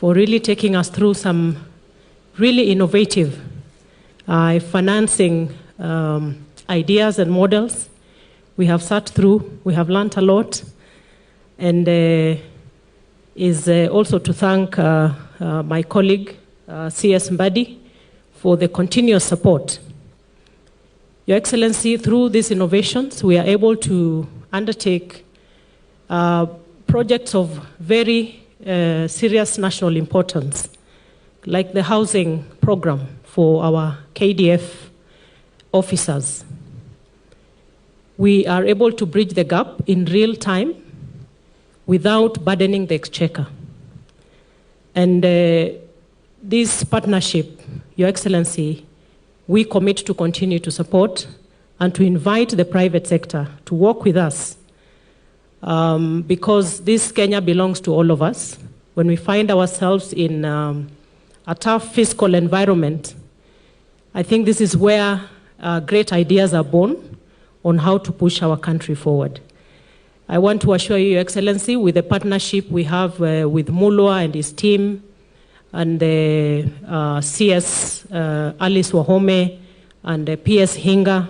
for really taking us through some really innovative financing ideas and models. We have sat through, we have learned a lot, and is also to thank my colleague, CS Mbadi, for the continuous support. Your Excellency, through these innovations, we are able to undertake projects of very serious national importance, like the housing program for our KDF officers. We are able to bridge the gap in real time without burdening the exchequer. And this partnership, Your Excellency, we commit to continue to support and to invite the private sector to work with us because this Kenya belongs to all of us. When we find ourselves in a tough fiscal environment, I think this is where great ideas are born on how to push our country forward. I want to assure you, Your Excellency, with the partnership we have with Mulwa and his team, and the CS Alice Wahome and the PS Hinga,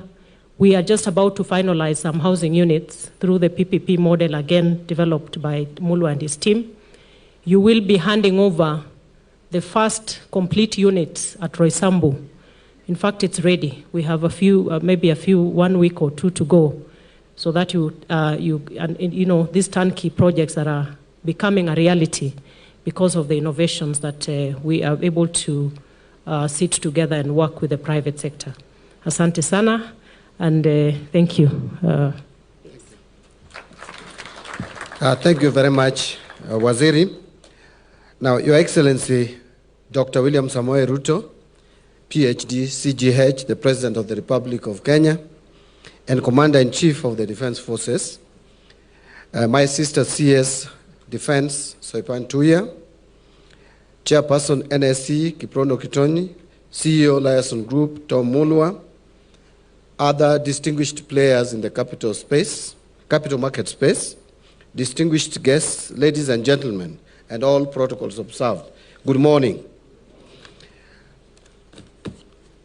we are just about to finalize some housing units through the PPP model, again developed by Mulwa and his team. You will be handing over the first complete units at Roysambu. In fact, it's ready. We have a few, maybe 1 week or two to go, so that you know, these turnkey projects that are becoming a reality because of the innovations that we are able to sit together and work with the private sector. Asante sana, and thank you. Thank you very much, Waziri. Now, Your Excellency, Dr. William Samoei Ruto, PhD, CGH, the President of the Republic of Kenya, and Commander-in-Chief of the Defense Forces, my sister CS Defense, Soipan Tuya, Chairperson NSC, Kiprono Kitoni, CEO Liaison Group, Tom Mulwa, other distinguished players in the capital market space, distinguished guests, ladies and gentlemen, and all protocols observed. Good morning.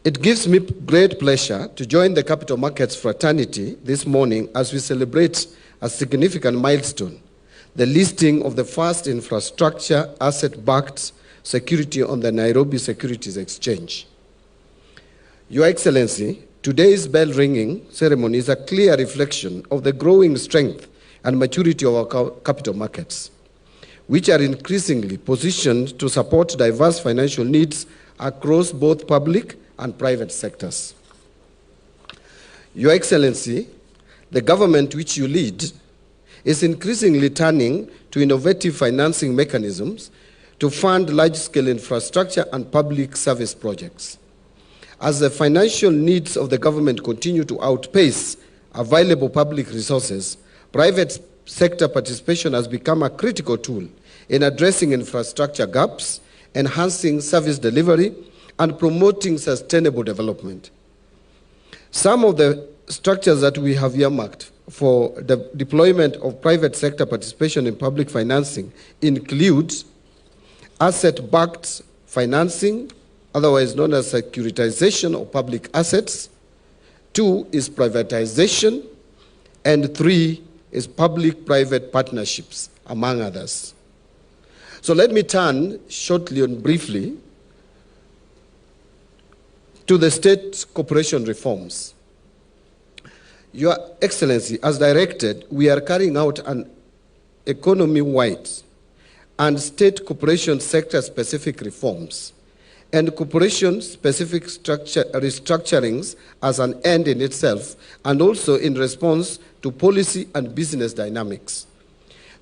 It gives me great pleasure to join the capital markets fraternity this morning as we celebrate a significant milestone, the listing of the first infrastructure asset-backed security on the Nairobi Securities Exchange. Your Excellency, today's bell-ringing ceremony is a clear reflection of the growing strength and maturity of our capital markets, which are increasingly positioned to support diverse financial needs across both public and private sectors. Your Excellency, the government which you lead is increasingly turning to innovative financing mechanisms to fund large-scale infrastructure and public service projects. As the financial needs of the government continue to outpace available public resources, private sector participation has become a critical tool in addressing infrastructure gaps, enhancing service delivery, and promoting sustainable development. Some of the structures that we have earmarked for the deployment of private sector participation in public financing include asset-backed financing, otherwise known as securitization of public assets. 2 is privatization, and 3 is public-private partnerships, among others. So let me turn shortly and briefly to the state corporation reforms. Your Excellency, as directed, we are carrying out an economy-wide and state corporation sector-specific reforms and corporation-specific restructurings as an end in itself, and also in response to policy and business dynamics.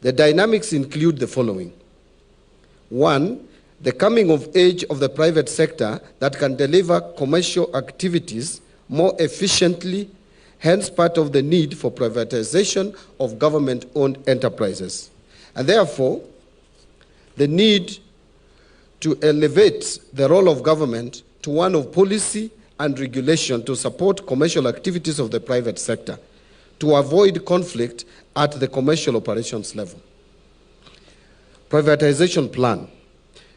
The dynamics include the following. 1, the coming of age of the private sector that can deliver commercial activities more efficiently, hence part of the need for privatization of government-owned enterprises. And therefore, the need to elevate the role of government to one of policy and regulation to support commercial activities of the private sector, to avoid conflict at the commercial operations level. Privatization plan.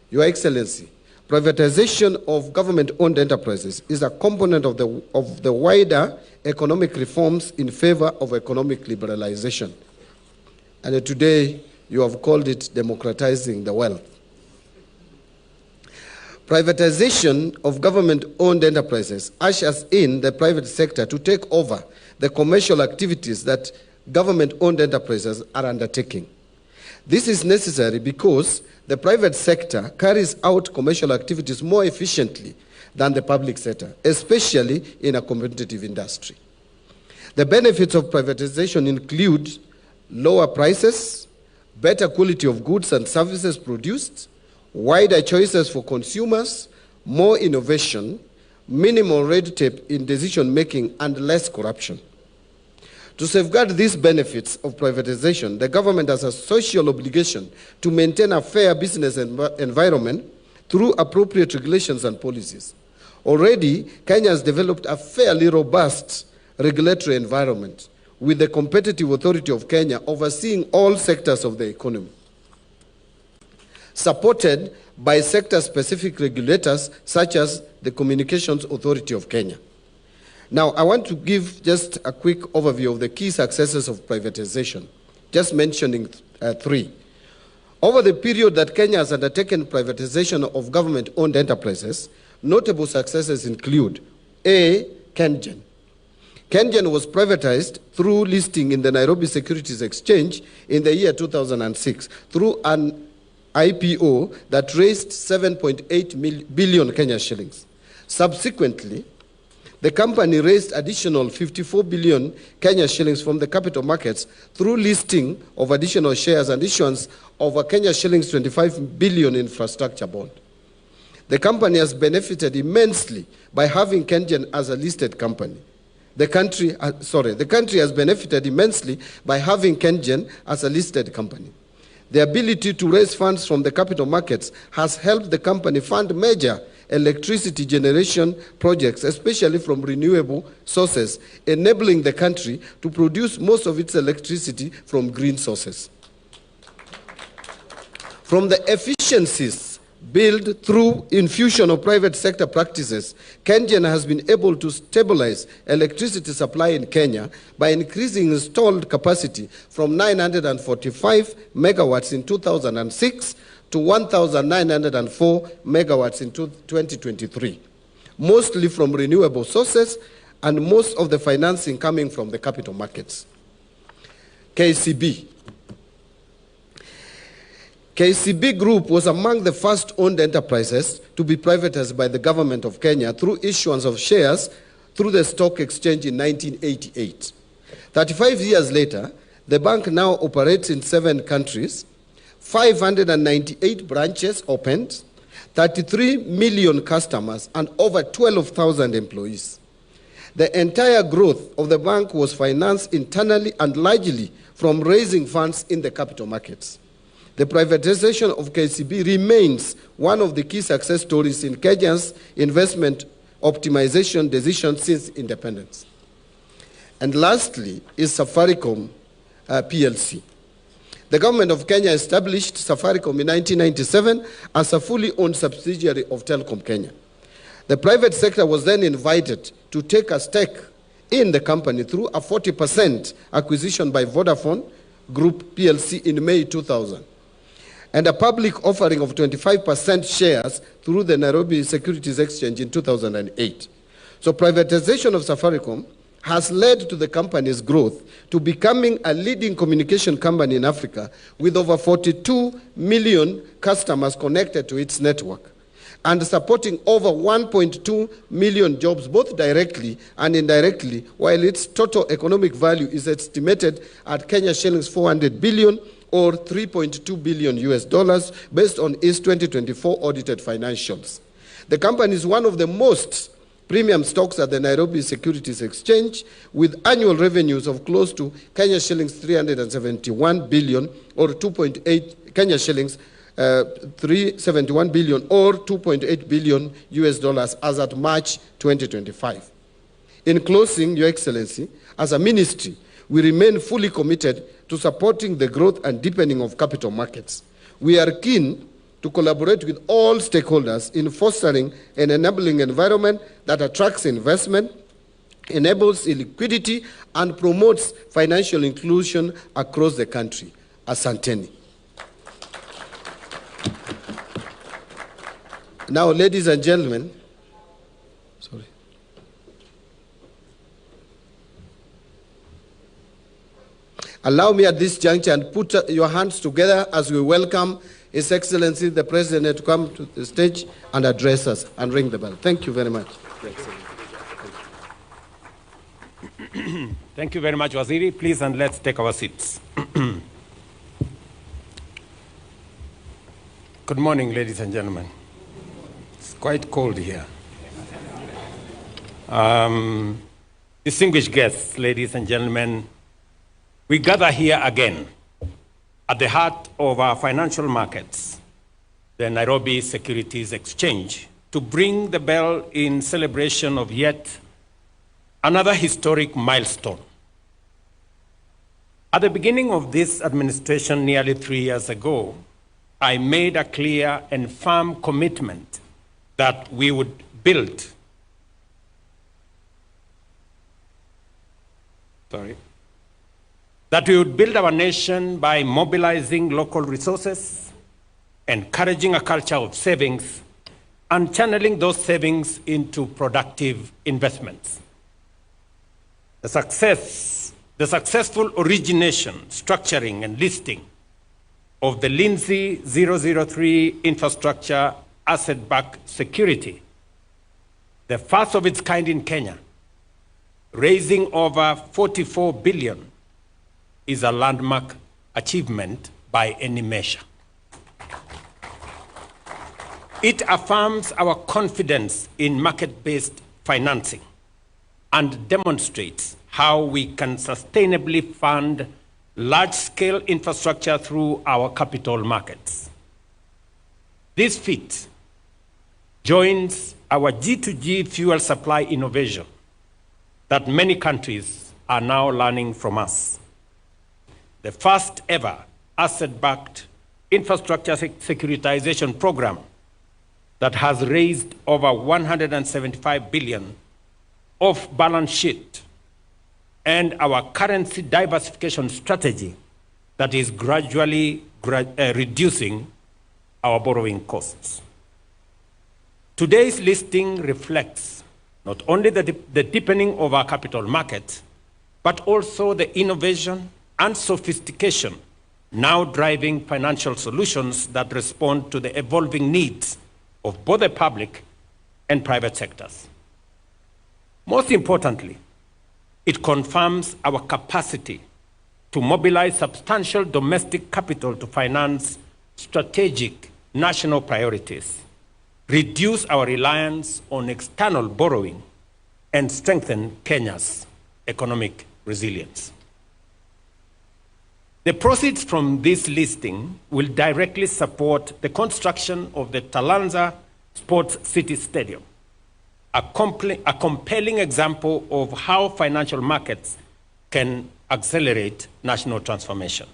Your Excellency, privatization of government-owned enterprises is a component of the wider economic reforms in favor of economic liberalization. And today, you have called it democratizing the wealth. Privatization of government-owned enterprises ushers in the private sector to take over the commercial activities that government-owned enterprises are undertaking. This is necessary because the private sector carries out commercial activities more efficiently than the public sector, especially in a competitive industry. The benefits of privatization include lower prices, better quality of goods and services produced, wider choices for consumers, more innovation, minimal red tape in decision-making, and less corruption. To safeguard these benefits of privatization, the government has a social obligation to maintain a fair business environment through appropriate regulations and policies. Already, Kenya has developed a fairly robust regulatory environment with the Competitive Authority of Kenya overseeing all sectors of the economy, supported by sector-specific regulators such as the Communications Authority of Kenya. Now, I want to give just a quick overview of the key successes of privatization, just mentioning three. Over the period that Kenya has undertaken privatization of government-owned enterprises, notable successes include A. KenGen. KenGen was privatized through listing in the Nairobi Securities Exchange in the year 2006 through an IPO that raised 7.8 billion Kenya shillings. Subsequently, the company raised additional 54 billion Kenya shillings from the capital markets through listing of additional shares and issuance of a Kenya shillings 25 billion infrastructure bond. The company has benefited immensely by having KenGen as a listed company. The country has benefited immensely by having KenGen as a listed company. The ability to raise funds from the capital markets has helped the company fund major electricity generation projects, especially from renewable sources, enabling the country to produce most of its electricity from green sources. From the efficiencies built through infusion of private sector practices, KenGen has been able to stabilize electricity supply in Kenya by increasing installed capacity from 945 megawatts in 2006 to 1,904 megawatts in 2023, mostly from renewable sources and most of the financing coming from the capital markets. KCB. KCB Group was among the first owned enterprises to be privatized by the government of Kenya through issuance of shares through the stock exchange in 1988. 35 years later, the bank now operates in 7 countries, 598 branches opened, 33 million customers, and over 12,000 employees. The entire growth of the bank was financed internally and largely from raising funds in the capital markets. The privatization of KCB remains one of the key success stories in Kenya's investment optimization decisions since independence. And lastly is Safaricom PLC. The government of Kenya established Safaricom in 1997 as a fully owned subsidiary of Telecom Kenya. The private sector was then invited to take a stake in the company through a 40% acquisition by Vodafone Group PLC in May 2000, and a public offering of 25% shares through the Nairobi Securities Exchange in 2008. So privatization of Safaricom has led to the company's growth to becoming a leading communication company in Africa with over 42 million customers connected to its network and supporting over 1.2 million jobs both directly and indirectly, while its total economic value is estimated at Kenya shillings 400 billion or $3.2 billion US dollars based on its 2024 audited financials. The company is one of the most premium stocks at the Nairobi Securities Exchange with annual revenues of close to Kenya shillings 371 billion or 2.8 Kenya shillings 371 billion or 2.8 billion US dollars as at March 2025. In closing, Your Excellency, as a ministry, we remain fully committed to supporting the growth and deepening of capital markets. We are keen to collaborate with all stakeholders in fostering an enabling environment that attracts investment, enables liquidity, and promotes financial inclusion across the country. Asanteni. Now, ladies and gentlemen, allow me at this juncture and put your hands together as we welcome His Excellency the President to come to the stage and address us and ring the bell. Thank you very much. Thank you very much, Waziri. Please, and let's take our seats. Good morning, ladies and gentlemen. It's quite cold here. Distinguished guests, ladies and gentlemen, we gather here again at the heart of our financial markets, the Nairobi Securities Exchange, to ring the bell in celebration of yet another historic milestone. At the beginning of this administration nearly 3 years ago, I made a clear and firm commitment that we would build our nation by mobilizing local resources, encouraging a culture of savings, and channeling those savings into productive investments. The successful origination, structuring, and listing of the Lindsay 003 infrastructure asset-backed security, the first of its kind in Kenya, raising over 44 billion, is a landmark achievement by any measure. It affirms our confidence in market-based financing and demonstrates how we can sustainably fund large-scale infrastructure through our capital markets. This feat joins our G2G fuel supply innovation that many countries are now learning from us. The first ever asset-backed infrastructure securitization program that has raised over 175 billion off balance sheet, and our currency diversification strategy that is gradually reducing our borrowing costs. Today's listing reflects not only the deepening of our capital market, but also the innovation and sophistication now driving financial solutions that respond to the evolving needs of both the public and private sectors. Most importantly, it confirms our capacity to mobilize substantial domestic capital to finance strategic national priorities, reduce our reliance on external borrowing, and strengthen Kenya's economic resilience. The proceeds from this listing will directly support the construction of the Talanta Sports City Stadium, a compelling example of how financial markets can accelerate national transformation.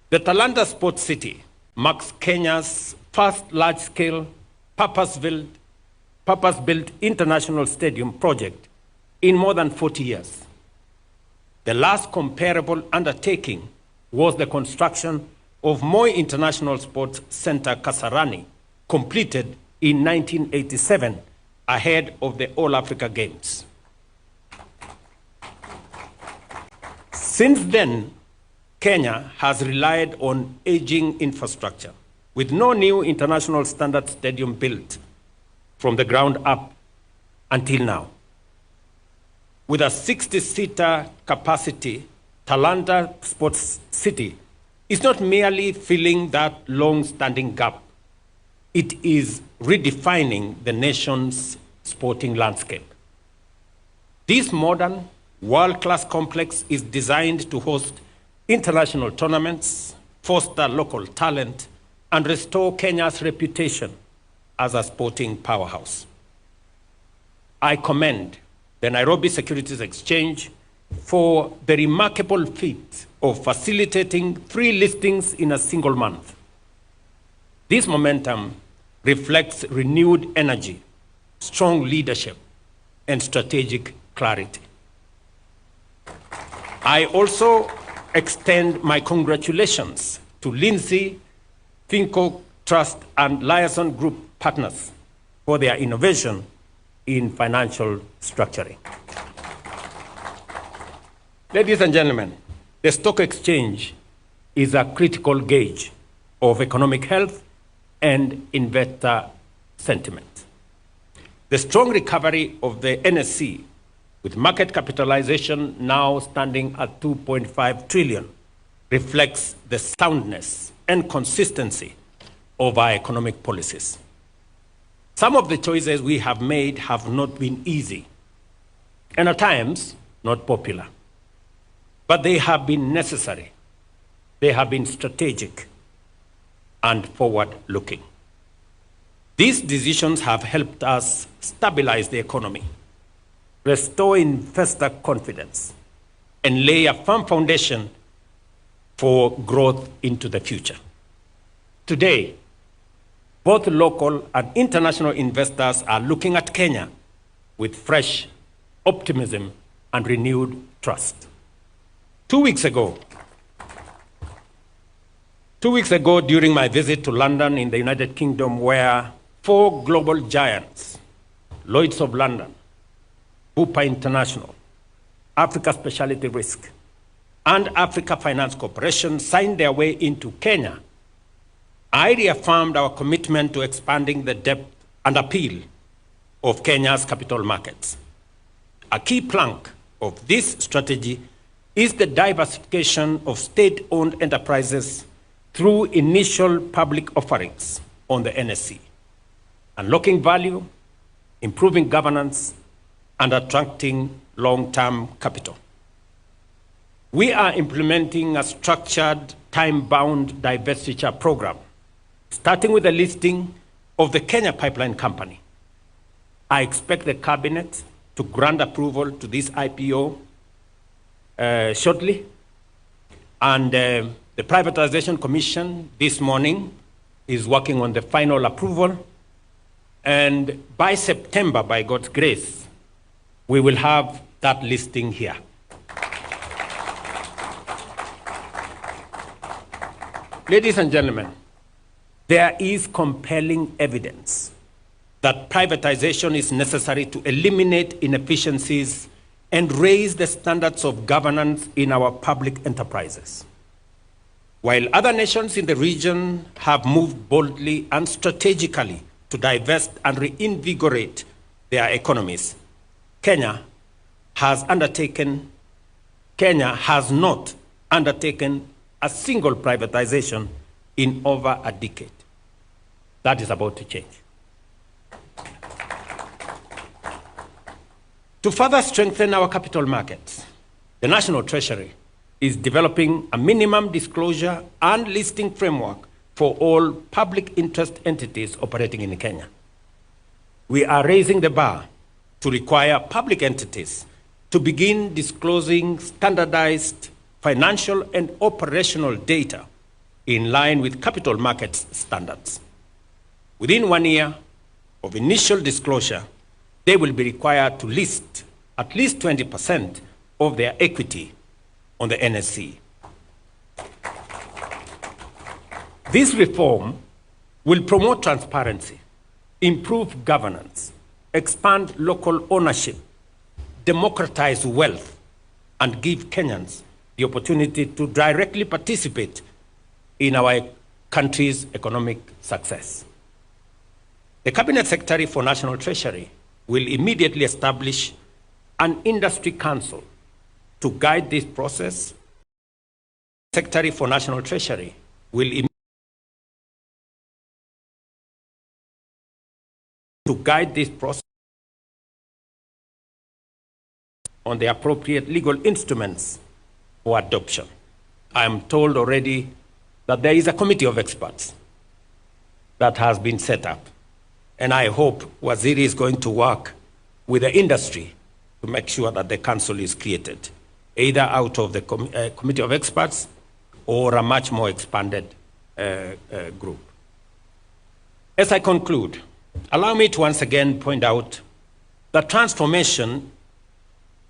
The Talanta Sports City marks Kenya's first large-scale, purpose-built international stadium project in more than 40 years. The last comparable undertaking was the construction of Moi International Sports Center Kasarani, completed in 1987, ahead of the All Africa Games. Since then, Kenya has relied on aging infrastructure, with no new international standard stadium built from the ground up until now. With a 60-seater capacity, Talanta Sports City is not merely filling that long-standing gap. It is redefining the nation's sporting landscape. This modern, world-class complex is designed to host international tournaments, foster local talent, and restore Kenya's reputation as a sporting powerhouse. I commend the Nairobi Securities Exchange for the remarkable feat of facilitating 3 listings in a single month. This momentum reflects renewed energy, strong leadership, and strategic clarity. I also extend my congratulations to Lindsay, Finco Trust, and Liaison Group partners for their innovation in financial structuring. Ladies and gentlemen, the stock exchange is a critical gauge of economic health and investor sentiment. The strong recovery of the NSE, with market capitalization now standing at 2.5 trillion, reflects the soundness and consistency of our economic policies. Some of the choices we have made have not been easy, and at times not popular. But they have been necessary, they have been strategic and forward-looking. These decisions have helped us stabilize the economy, restore investor confidence, and lay a firm foundation for growth into the future. Today, both local and international investors are looking at Kenya with fresh optimism and renewed trust. 2 weeks ago, during my visit to London in the United Kingdom, where 4 global giants, Lloyd's of London, Bupa International, Africa Specialty Risk, and Africa Finance Corporation signed their way into Kenya, I reaffirmed our commitment to expanding the depth and appeal of Kenya's capital markets. A key plank of this strategy is the diversification of state-owned enterprises through initial public offerings on the NSE, unlocking value, improving governance, and attracting long-term capital. We are implementing a structured, time-bound divestiture program, starting with the listing of the Kenya Pipeline Company. I expect the cabinet to grant approval to this IPO shortly, and the Privatization Commission this morning is working on the final approval, and by September, by God's grace, we will have that listing here. Ladies and gentlemen, there is compelling evidence that privatization is necessary to eliminate inefficiencies and raise the standards of governance in our public enterprises. While other nations in the region have moved boldly and strategically to divest and reinvigorate their economies, Kenya has not undertaken a single privatization in over a decade. That is about to change. To further strengthen our capital markets, the National Treasury is developing a minimum disclosure and listing framework for all public interest entities operating in Kenya. We are raising the bar to require public entities to begin disclosing standardized financial and operational data in line with capital markets standards. Within 1 year of initial disclosure, they will be required to list at least 20% of their equity on the NSE. This reform will promote transparency, improve governance, expand local ownership, democratize wealth, and give Kenyans the opportunity to directly participate in our country's economic success. The Cabinet Secretary for National Treasury will immediately establish an industry council to guide this process. The Secretary for National Treasury will guide this process on the appropriate legal instruments for adoption. I am told already that there is a committee of experts that has been set up, and I hope Waziri is going to work with the industry to make sure that the council is created, either out of the committee of experts or a much more expanded group. As I conclude, allow me to once again point out that transformation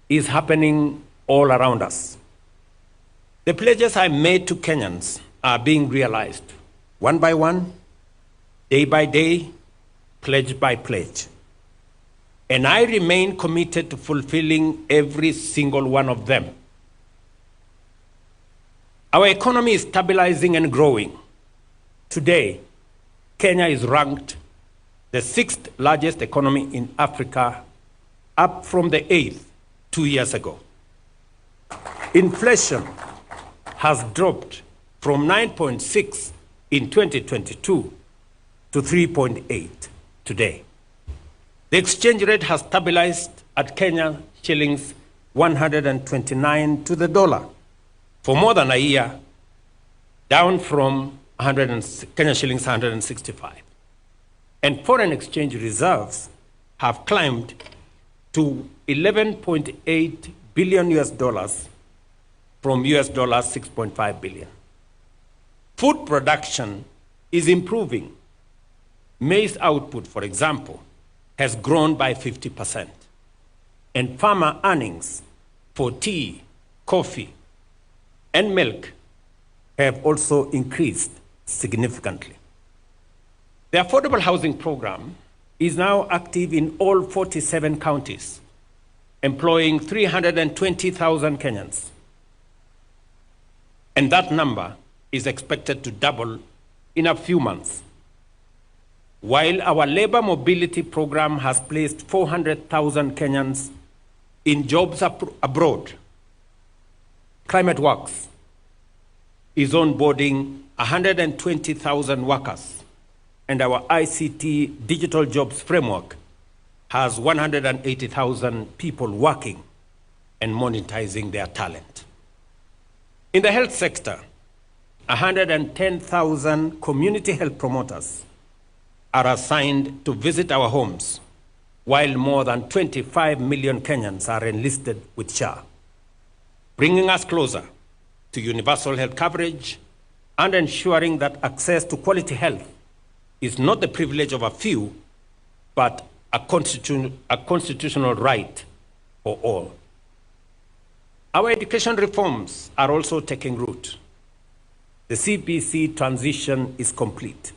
is happening all around us. The pledges I made to Kenyans are being realized one by one, day by day, pledge by pledge. And I remain committed to fulfilling every single one of them. Our economy is stabilizing and growing. Today, Kenya is ranked the 6th largest economy in Africa, up from the 8th 2 years ago. Inflation has dropped from 9.6 in 2022 to 3.8 today. The exchange rate has stabilized at Kenya shillings 129 to the dollar for more than a year, down from Kenya shillings 165. And foreign exchange reserves have climbed to 11.8 billion US dollars from US dollars 6.5 billion. Food production is improving. Maize output, for example, has grown by 50%. And farmer earnings for tea, coffee, and milk have also increased significantly. The affordable housing program is now active in all 47 counties, employing 320,000 Kenyans. And that number is expected to double in a few months. While our labor mobility program has placed 400,000 Kenyans in jobs abroad, Climate Works is onboarding 120,000 workers, and our ICT digital jobs framework has 180,000 people working and monetizing their talent. In the health sector, 110,000 community health promoters are assigned to visit our homes, while more than 25 million Kenyans are enlisted with SHA, bringing us closer to universal health coverage and ensuring that access to quality health is not the privilege of a few, but a constitutional right for all. Our education reforms are also taking root. The CBC transition is complete.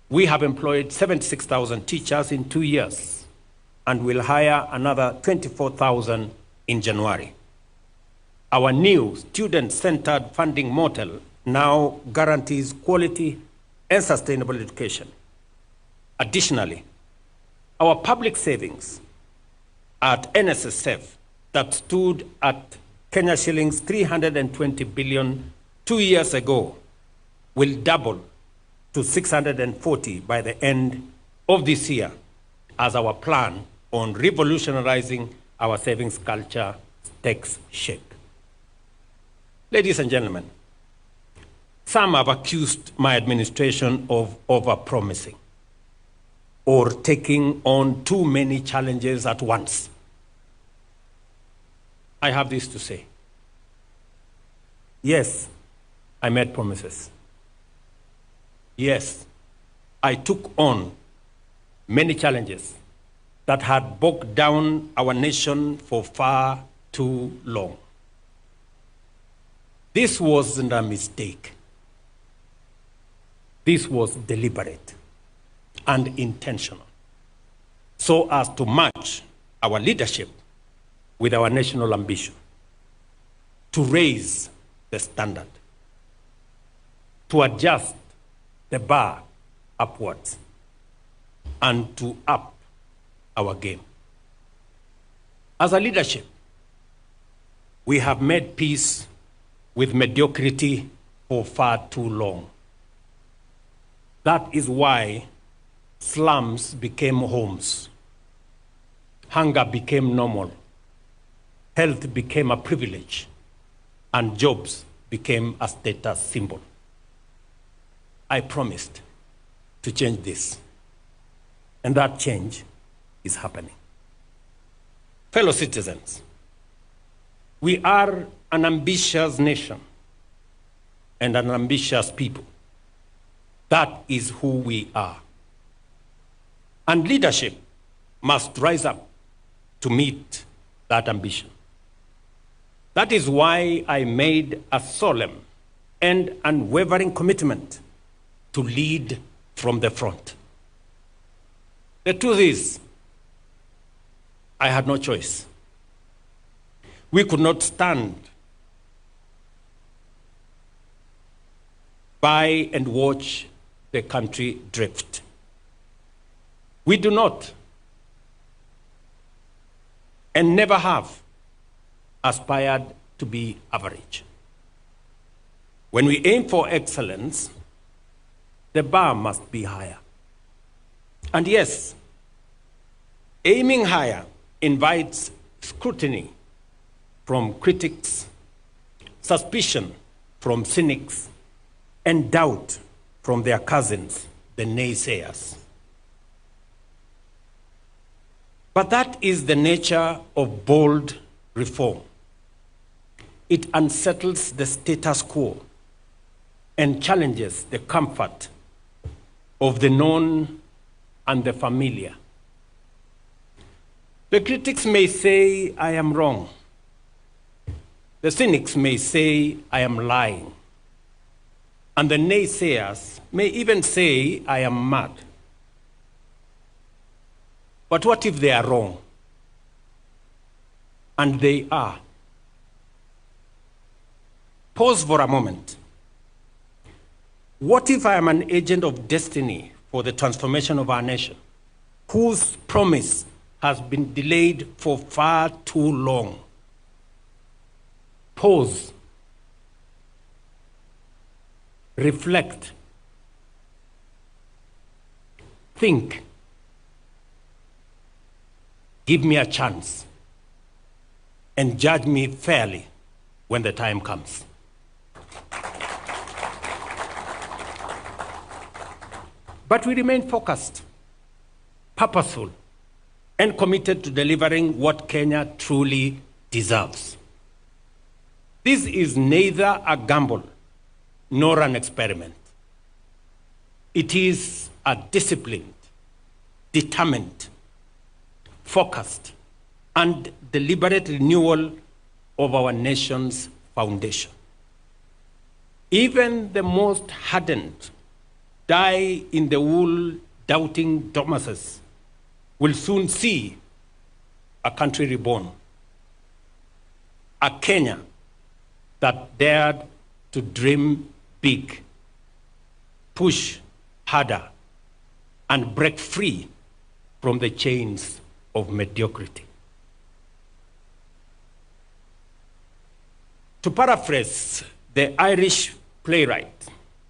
We have employed 76,000 teachers in 2 years and will hire another 24,000 in January. Our new student-centered funding model now guarantees quality and sustainable education. Additionally, our public savings at NSSF that stood at Kenya shillings 320 billion 2 years ago will double to 640 by the end of this year as our plan on revolutionizing our savings culture takes shape. Ladies and gentlemen, some have accused my administration of overpromising or taking on too many challenges at once. I have this to say. Yes, I made promises. Yes, I took on many challenges that had bogged down our nation for far too long. This wasn't a mistake. This was deliberate and intentional, so as to match our leadership with our national ambition, to raise the standard, to adjust the bar upwards, and to up our game. As a leadership, we have made peace with mediocrity for far too long. That is why slums became homes, hunger became normal, health became a privilege, and jobs became a status symbol. I promised to change this, and that change is happening. Fellow citizens, we are an ambitious nation and an ambitious people. That is who we are. And leadership must rise up to meet that ambition. That is why I made a solemn and unwavering commitment to lead from the front. The truth is, I had no choice. We could not stand by and watch the country drift. We do not, and never have, aspired to be average. When we aim for excellence, the bar must be higher. And yes, aiming higher invites scrutiny from critics, suspicion from cynics, and doubt from their cousins, the naysayers. But that is the nature of bold reform. It unsettles the status quo and challenges the comfort of the known and the familiar. The critics may say I am wrong. The cynics may say I am lying. And the naysayers may even say I am mad. But what if they are wrong? And they are. Pause for a moment. What if I am an agent of destiny for the transformation of our nation, whose promise has been delayed for far too long? Pause. Reflect. Think. Give me a chance. And judge me fairly when the time comes. But we remain focused, purposeful, and committed to delivering what Kenya truly deserves. This is neither a gamble nor an experiment. It is a disciplined, determined, focused, and deliberate renewal of our nation's foundation. Even the most hardened, die-in-the-wool doubting Thomases will soon see a country reborn, a Kenya that dared to dream big, push harder, and break free from the chains of mediocrity. To paraphrase the Irish playwright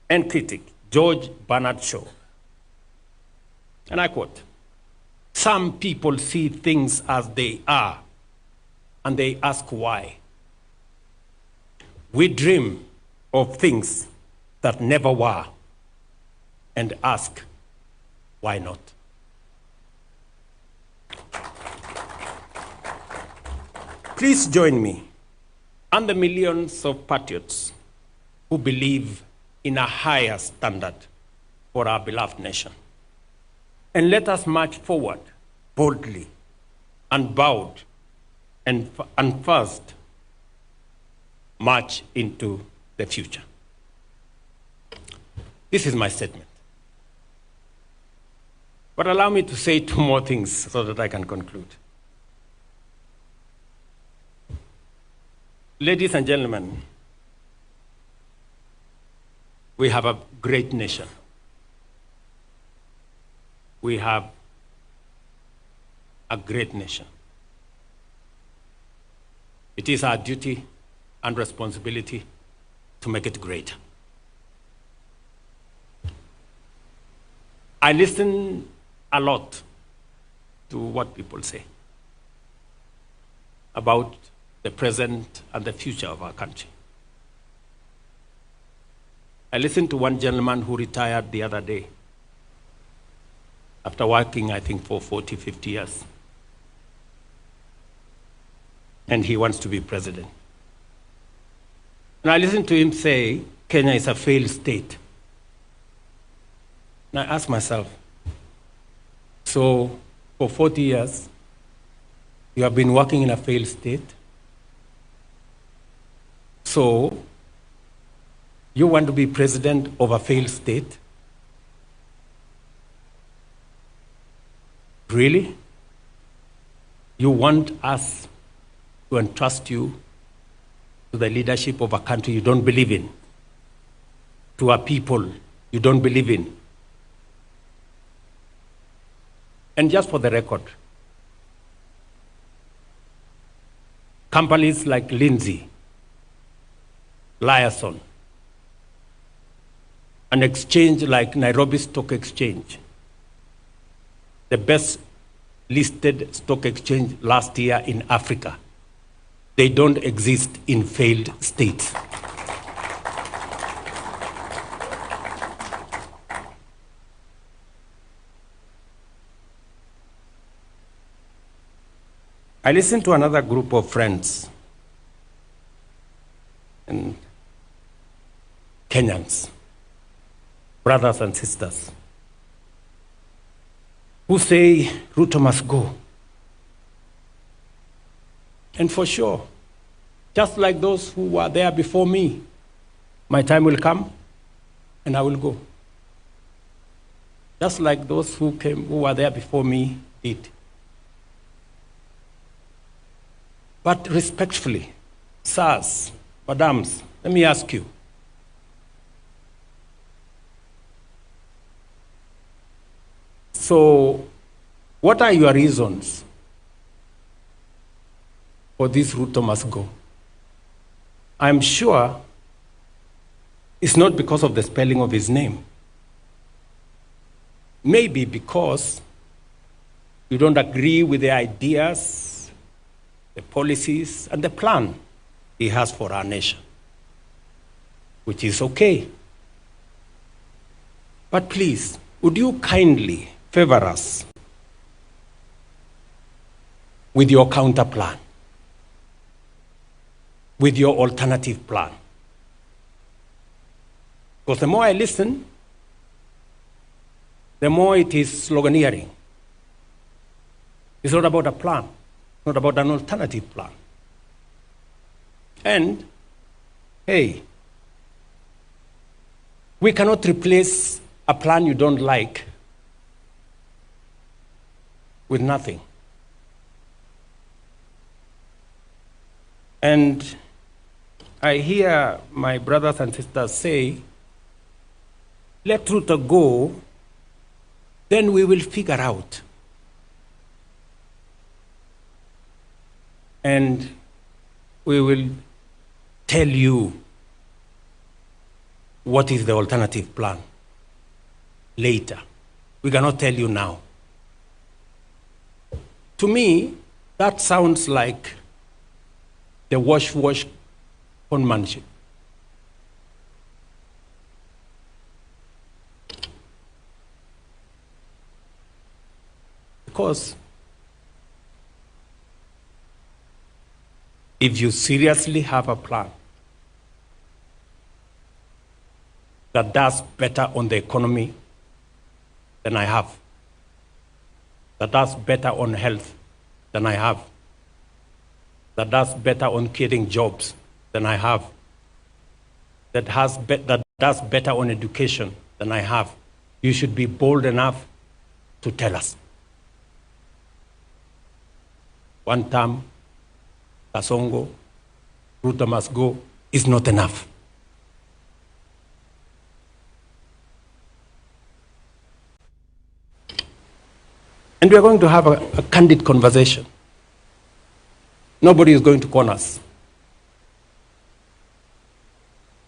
and critic George Bernard Shaw, and I quote, "Some people see things as they are, and they ask why. We dream of things that never were, and ask, why not?" Please join me and the millions of patriots who believe in a higher standard for our beloved nation. And let us march forward boldly, unbowed, and first march into the future. This is my statement. But allow me to say two more things so that I can conclude. Ladies and gentlemen, we have a great nation. We have a great nation. It is our duty and responsibility to make it greater. I listen a lot to what people say about the present and the future of our country. I listened to one gentleman who retired the other day after working, I think, for 40, 50 years. And he wants to be president. And I listened to him say, Kenya is a failed state. And I asked myself, So for 40 years, you have been working in a failed state. So you want to be president of a failed state? Really? You want us to entrust you to the leadership of a country you don't believe in, to a people you don't believe in? And just for the record, companies like Lindsay, Liaison, an exchange like Nairobi Stock Exchange, the best listed stock exchange last year in Africa, they don't exist in failed states. I listened to another group of friends and Kenyans, brothers and sisters, who say Ruto must go. And for sure, just like those who were there before me, my time will come and I will go. Just like those who were there before me did. But respectfully, sirs, madams, let me ask you, so what are your reasons for this Ruto must go? I'm sure it's not because of the spelling of his name. Maybe because you don't agree with the ideas, the policies, and the plan he has for our nation, which is okay. But please, would you kindly favor us with your counter plan, with your alternative plan? Because the more I listen, the more it is sloganeering. It's not about a plan, not about an alternative plan. And, hey, we cannot replace a plan you don't like with nothing. And I hear my brothers and sisters say, let Ruto go, then we will figure out. And we will tell you what is the alternative plan later. We cannot tell you now. To me, that sounds like the wash conmanship. Because if you seriously have a plan that does better on the economy than I have, that does better on health than I have, that does better on creating jobs than I have, that does better on education than I have, you should be bold enough to tell us. One term, Kasongo, Ruto must go, is not enough. And we are going to have a candid conversation. Nobody is going to corner us.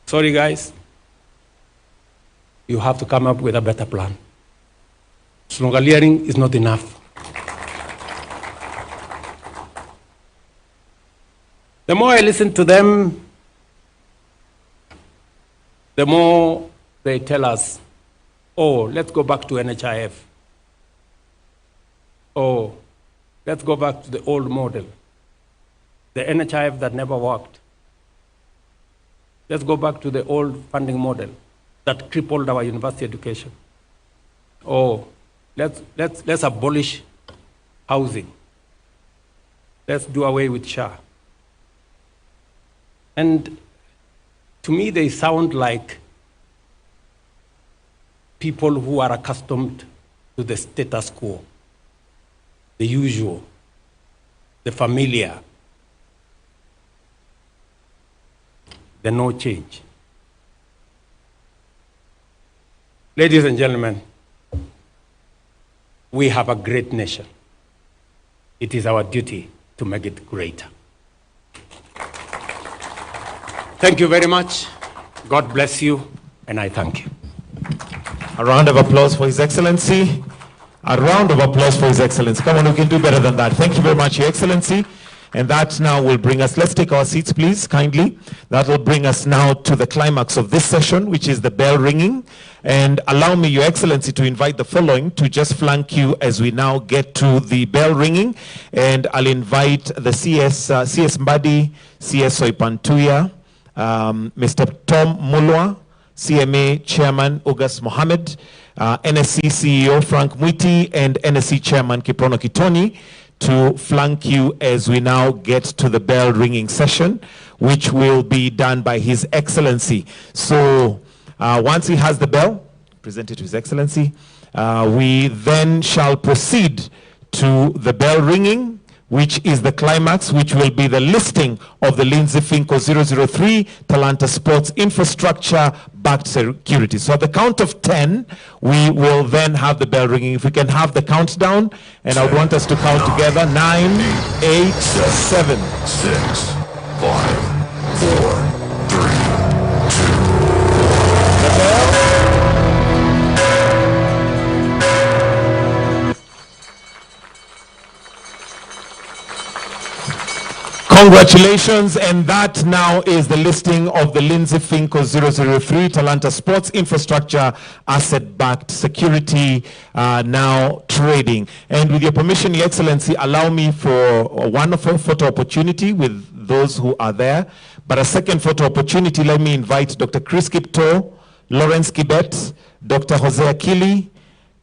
Sorry, guys. You have to come up with a better plan. Sloganeering is not enough. The more I listen to them, the more they tell us, oh, let's go back to NHIF. Oh, let's go back to the old model, the NHIF that never worked. Let's go back to the old funding model that crippled our university education. Oh, let's abolish housing. Let's do away with SHA. And to me, they sound like people who are accustomed to the status quo, the usual, the familiar, the no change. Ladies and gentlemen, we have a great nation. It is our duty to make it greater. Thank you very much. God bless you, and I thank you. A round of applause for His Excellency. A round of applause for His Excellency. Come on, we can do better than that. Thank you very much, Your Excellency. And that now will bring us, let's take our seats, please, kindly. That will bring us now to the climax of this session, which is the bell ringing. And allow me, Your Excellency, to invite the following to just flank you as we now get to the bell ringing. And I'll invite the CS Mbadi, CS Soipantuya, Mr. Tom Mulwa, CMA Chairman August Mohammed, NSC CEO Frank Mwiti, and NSC Chairman Kiprono Kitoni to flank you as we now get to the bell ringing session, which will be done by His Excellency. So once he has the bell, present it to His Excellency, we then shall proceed to the bell ringing, which is the climax, which will be the listing of the Lindsay Finco 003 Talanta Sports Infrastructure backed securities. So at the count of 10, we will then have the bell ringing. If we can have the countdown, and I would want us to count together. 9, 8, 7, 6, 5, 4, 3, 2. The bell. Congratulations, and that now is the listing of the Lindsay Finco 003 Talanta Sports Infrastructure Asset-Backed Security now trading. And with your permission, Your Excellency, allow me for a wonderful photo opportunity with those who are there. But a second photo opportunity, let me invite Dr. Chris Kipto, Lawrence Kibet, Dr. Jose Akili,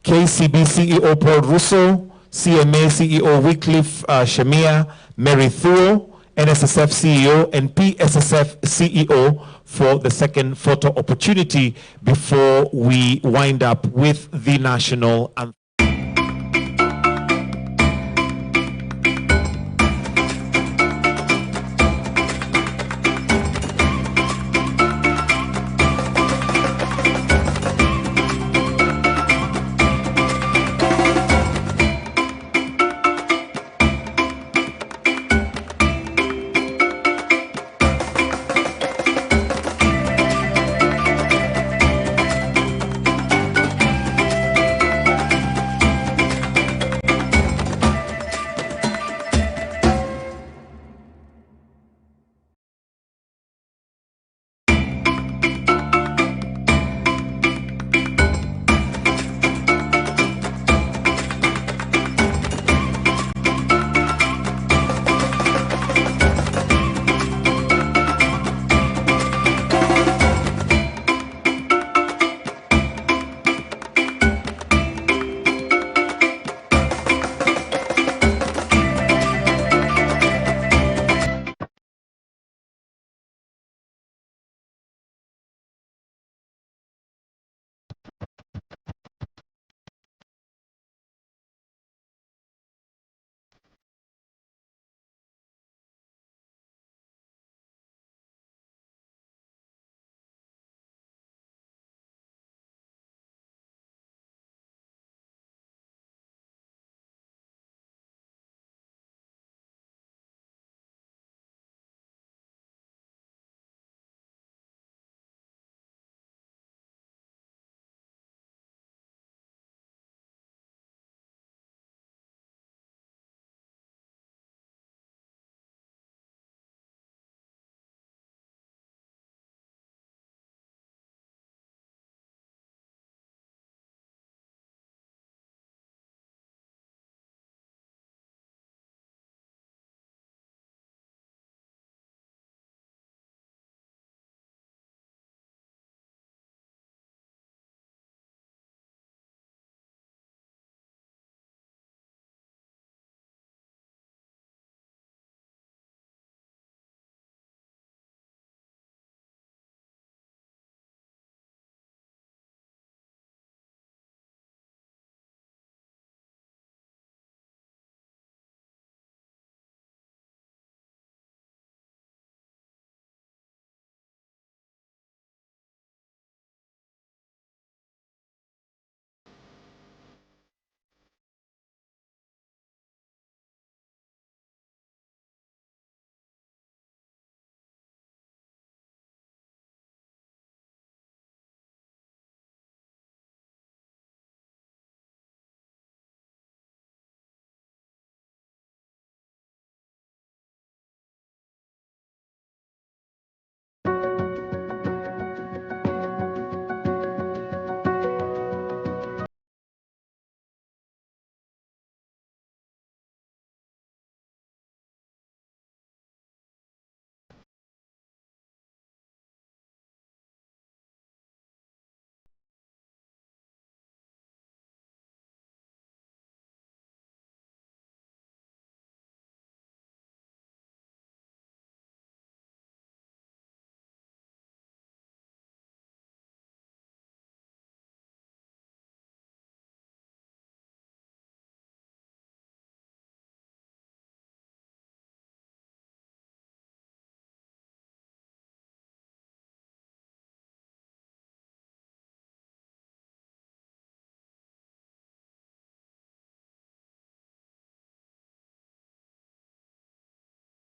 KCB CEO Paul Russo, CMA CEO Wycliffe Shemia, Mary Thuo, NSSF CEO and PSSF CEO for the second photo opportunity before we wind up with the national anthem.